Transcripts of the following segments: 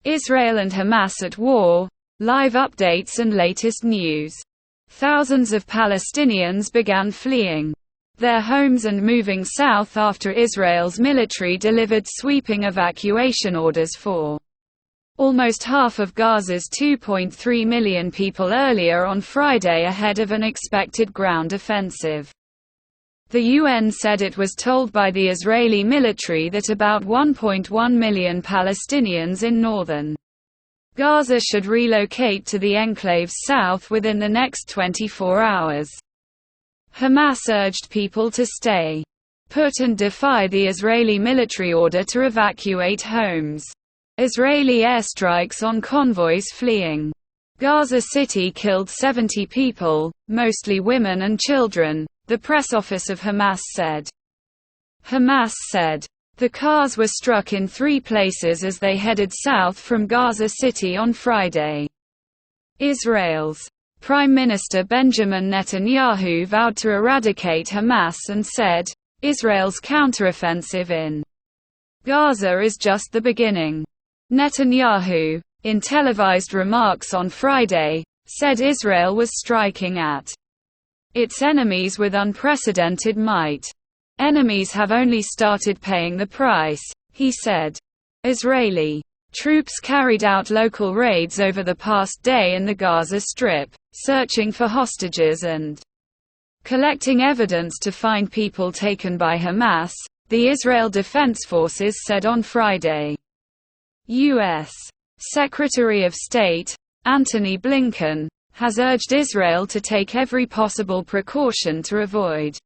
Israel and Hamas at war, live updates and latest news. Thousands of Palestinians began fleeing their homes and moving south after Israel's military delivered sweeping evacuation orders for almost half of Gaza's 2.3 million people earlier on Friday ahead of an expected ground offensive. The UN said it was told by the Israeli military that about 1.1 million Palestinians in northern Gaza should relocate to the enclave's south within the next 24 hours. Hamas urged people to stay put and defy the Israeli military order to evacuate homes. Israeli airstrikes on convoys fleeing Gaza City killed 70 people, mostly women and children, the press office of Hamas said. Hamas said the cars were struck in 3 places as they headed south from Gaza City on Friday. Israel's Prime Minister Benjamin Netanyahu vowed to eradicate Hamas and said, "Israel's counteroffensive in Gaza is just the beginning." Netanyahu, in televised remarks on Friday, said Israel was striking at its enemies with unprecedented might. "Enemies have only started paying the price," he said. Israeli troops carried out local raids over the past day in the Gaza Strip, searching for hostages and collecting evidence to find people taken by Hamas, the Israel Defense Forces said on Friday. U.S. Secretary of State Antony Blinken has urged Israel to take every possible precaution to avoid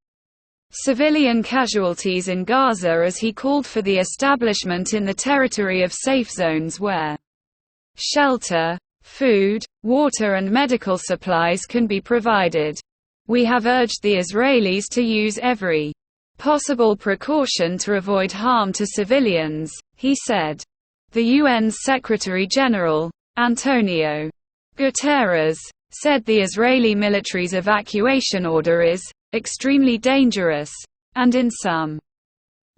civilian casualties in Gaza as he called for the establishment in the territory of safe zones where shelter, food, water and medical supplies can be provided. "We have urged the Israelis to use every possible precaution to avoid harm to civilians," he said. The UN's Secretary-General, Antonio Guterres, said the Israeli military's evacuation order is extremely dangerous, and in some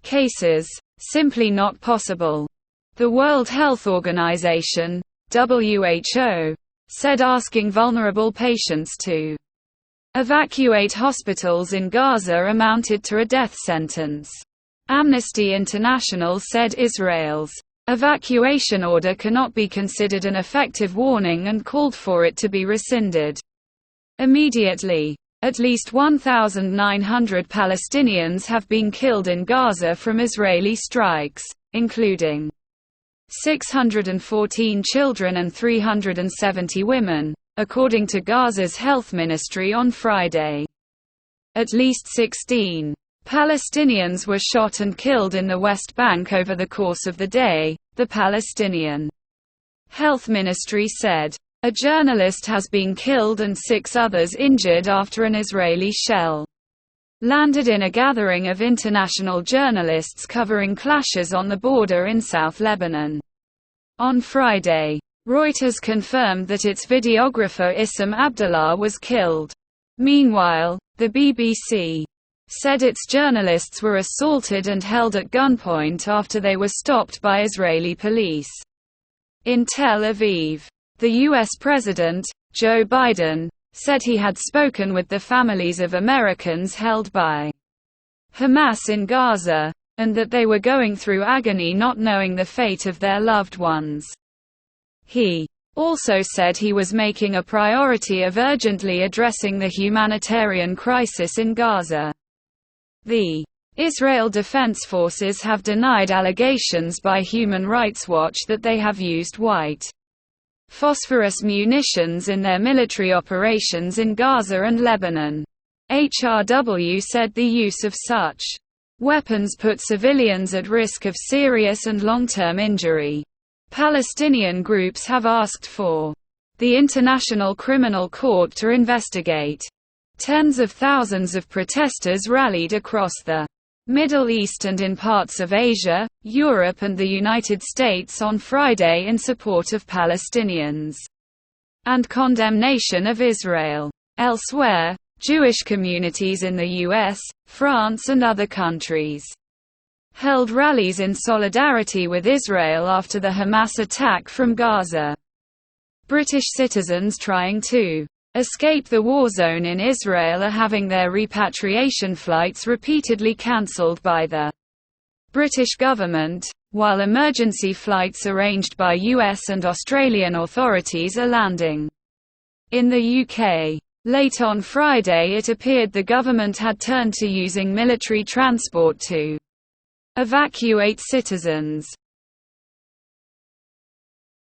cases, simply not possible. The World Health Organization, WHO, said asking vulnerable patients to evacuate hospitals in Gaza amounted to a death sentence. Amnesty International said Israel's evacuation order cannot be considered an effective warning and called for it to be rescinded immediately. At least 1,900 Palestinians have been killed in Gaza from Israeli strikes, including 614 children and 370 women, according to Gaza's health ministry on Friday. At least 16 Palestinians were shot and killed in the West Bank over the course of the day, the Palestinian health ministry said. A journalist has been killed and 6 others injured after an Israeli shell landed in a gathering of international journalists covering clashes on the border in South Lebanon. On Friday, Reuters confirmed that its videographer Issam Abdallah was killed. Meanwhile, the BBC said its journalists were assaulted and held at gunpoint after they were stopped by Israeli police. In Tel Aviv, the U.S. President, Joe Biden, said he had spoken with the families of Americans held by Hamas in Gaza, and that they were going through agony not knowing the fate of their loved ones. He also said he was making a priority of urgently addressing the humanitarian crisis in Gaza. The Israel Defense Forces have denied allegations by Human Rights Watch that they have used white phosphorus munitions in their military operations in Gaza and Lebanon. HRW said the use of such weapons put civilians at risk of serious and long-term injury. Palestinian groups have asked for the International Criminal Court to investigate. Tens of thousands of protesters rallied across the Middle East and in parts of Asia, Europe and the United States on Friday in support of Palestinians and condemnation of Israel. Elsewhere, Jewish communities in the US, France and other countries held rallies in solidarity with Israel after the Hamas attack from Gaza. British citizens trying to escape the war zone in Israel are having their repatriation flights repeatedly cancelled by the British government, while emergency flights arranged by US and Australian authorities are landing. In the UK, late on Friday it appeared the government had turned to using military transport to evacuate citizens.